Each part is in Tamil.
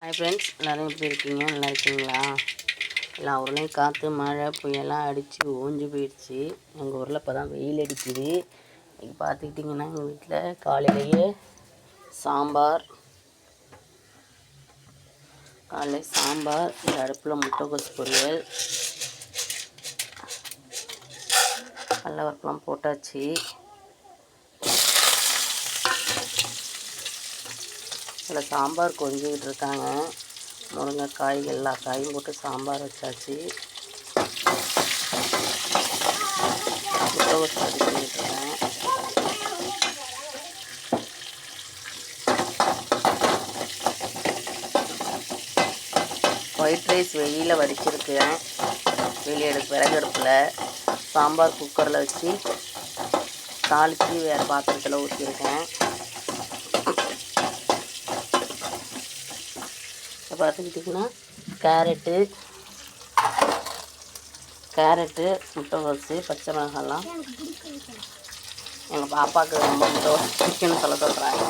ஹாய் ஃப்ரெண்ட்ஸ், எல்லோரும் எப்படி இருக்கீங்க? நல்லா இருக்கீங்களா? எல்லா ஊர்லேயும் காற்று மழை புயலாம் அடித்து ஓஞ்சி போயிடுச்சு. எங்கள் ஊரில் இப்போ தான் வெயில் அடிக்குது. இன்றைக்கி பார்த்துக்கிட்டிங்கன்னா எங்கள் வீட்டில் காலையிலேயே சாம்பார் இந்த அடுப்பில் முட்டைகோஸ் பொரியல் கடலப்பருப்புலாம் போட்டாச்சு. இதில் சாம்பார் கொஞ்சிக்கிட்டு இருக்காங்க. முருங்கைக்காய் எல்லா காயும் போட்டு சாம்பார் வச்சாச்சு. முட்டைகோஸ் அடிச்சுக்கிட்டு இருக்கேன். ஒயிட் ரைஸ் வெளியில் வடிச்சிருக்கேன். விறகடுப்பில் சாம்பார் குக்கரில் வச்சு தாளித்து வேறு பாத்திரத்தில் ஊற்றிருக்கேன். பார்த்துக்கிட்டிங்கன்னா கேரட்டு முட்டைகோஸு பச்சை மிளகாலாம் எங்கள் பாப்பாவுக்கு ரொம்ப முட்டைகோஸ் பிடிக்குன்னு சொல்கிறாங்க.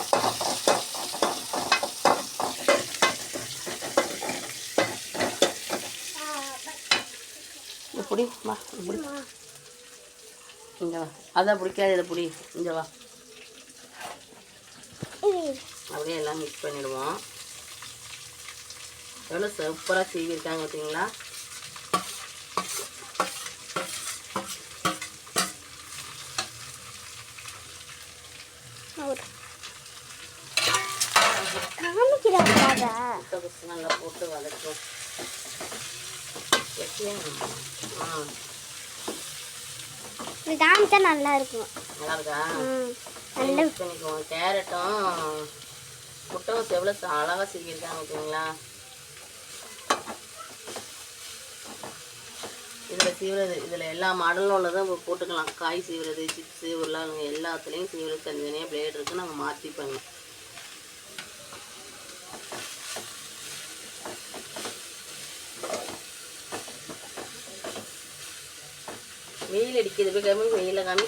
இப்படி வா, இப்படி இங்கே வா. அதான் பிடிக்காது, இதை பிடி, இங்கே வா. அப்படியே எல்லாம் மிக்ஸ் பண்ணிவிடுவோம். எவ்வளோ சூப்பராக சீவிருக்காங்க பார்த்தீங்களா? நல்லா போட்டு வதக்கும். நல்லா இருக்கும். நல்லா இருக்கா? பண்ணிக்குவோம். கேரட்டும் முட்டைகோஸ் எவ்வளோ அழகாக சீவிருக்காங்க பார்த்தீங்களா? இதில் சீவுறது, இதில் எல்லா மாடலும் உள்ளதும் போட்டுக்கலாம். காய் சீவுறது, சிப்ஸு, உருளைக்கிழங்கு எல்லாத்துலேயும் சீவுறது தனித்தனியாக பிளேட் இருக்குது. நாங்கள் மாற்றிப்போங்க. வெயில் அடிக்கிறது போய் காமி, வெயில காமி.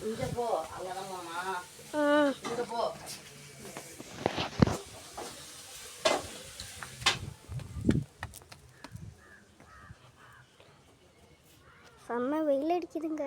இங்கே போ, அங்கே தான் போமா, இங்கே போ. செம்ம வெயில் அடிக்குதுங்க.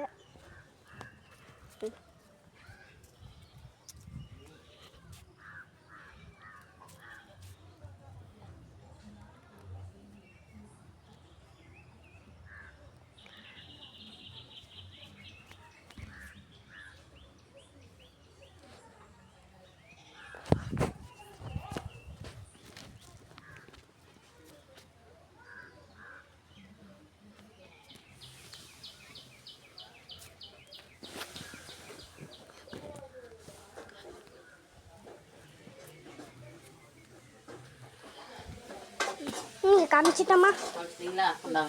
காமிச்சிட்டோமா? காமிச்சிட்டிங்களா?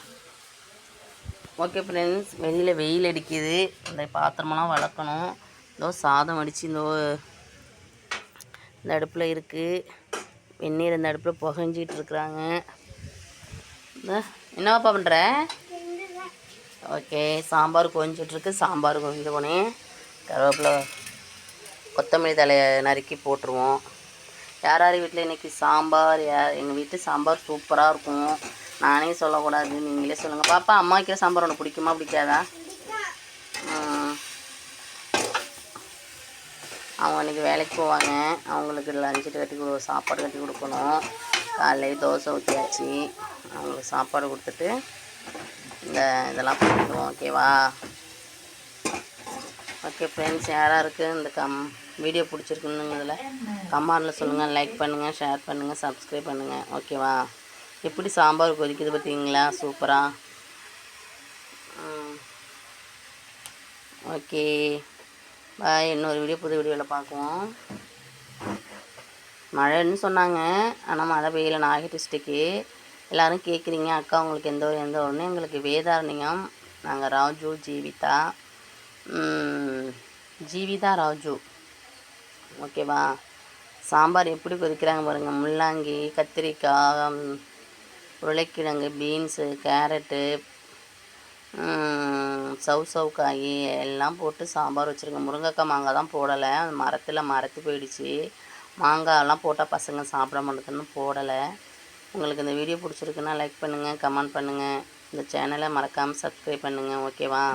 ஓகே ஃப்ரெண்ட்ஸ், வெளியில் வெயில் அடிக்குது. இந்த பாத்திரமெல்லாம் வளர்க்கணும். இதோ சாதம் வடித்து இந்த அடுப்பில் இருக்குது. வெந்நீர் இந்த அடுப்பில் புகஞ்சிட்டு இருக்கிறாங்க. என்னவாப்பா பண்ணுற? ஓகே, சாம்பார் கொஞ்சிட்ருக்கு. சாம்பார் கொஞ்ச போனே கருவேப்பிலை கொத்தமல்லி தலையை நறுக்கி போட்டுருவோம். யார் வீட்டில் இன்றைக்கி சாம்பார்? எங்கள் வீட்டு சாம்பார் சூப்பராக இருக்கும். நானே சொல்லக்கூடாது, நீங்களே சொல்லுங்கள். பாப்பா, அம்மா வைக்கிற சாம்பார் உனக்கு பிடிக்குமா பிடிக்காதா? அவங்க இன்றைக்கி வேலைக்கு போவாங்க. அவங்களுக்கு லஞ்சு சாப்பாடு கட்டி கொடுக்கணும். காலையில் தோசை ஊற்றியாச்சு. அவங்களுக்கு சாப்பாடு கொடுத்துட்டு இதெல்லாம் பண்ணிடுவோம். ஓகேவா? ஓகே ஃப்ரெண்ட்ஸ், யாராக இருக்குது இந்த வீடியோ பிடிச்சிருக்குன்னு இதில் கமெண்டில் சொல்லுங்கள். லைக் பண்ணுங்கள், ஷேர் பண்ணுங்கள், சப்ஸ்கிரைப் பண்ணுங்கள். ஓகேவா? எப்படி சாம்பார் கொதிக்குது பார்த்தீங்களா? சூப்பராக. Okay bye. இன்னொரு புது வீடியோவில் பார்க்குவோம். மழைன்னு சொன்னாங்க, ஆனால் மழை பெய்யலை. நாகை டிஸ்ட்ரிக்கு எல்லோரும் கேட்குறீங்க, அக்கா உங்களுக்கு எந்த ஊர்னு. எங்களுக்கு வேதாரண்யம். நாங்கள் ராஜு, ஜீவிதா ராஜு. ஓகேவா? சாம்பார் எப்படி கொதிக்கிறாங்க பாருங்கள். முள்ளங்கி, கத்திரிக்காய், உருளைக்கிழங்கு, பீன்ஸு, கேரட்டு, சவுக்காய் எல்லாம் போட்டு சாம்பார் வச்சுருக்கேன். முருங்கைக்காய் மாங்காய் தான் போடலை, அது மரத்தில் மரத்து போயிடுச்சு. மாங்காயெல்லாம் போட்டால் பசங்க சாப்பிட மாட்டேதுன்னு போடலை. உங்களுக்கு இந்த வீடியோ பிடிச்சிருக்குன்னா லைக் பண்ணுங்கள், கமெண்ட் பண்ணுங்கள். இந்த சேனலை மறக்காமல் சப்ஸ்கிரைப் பண்ணுங்கள். ஓகேவா?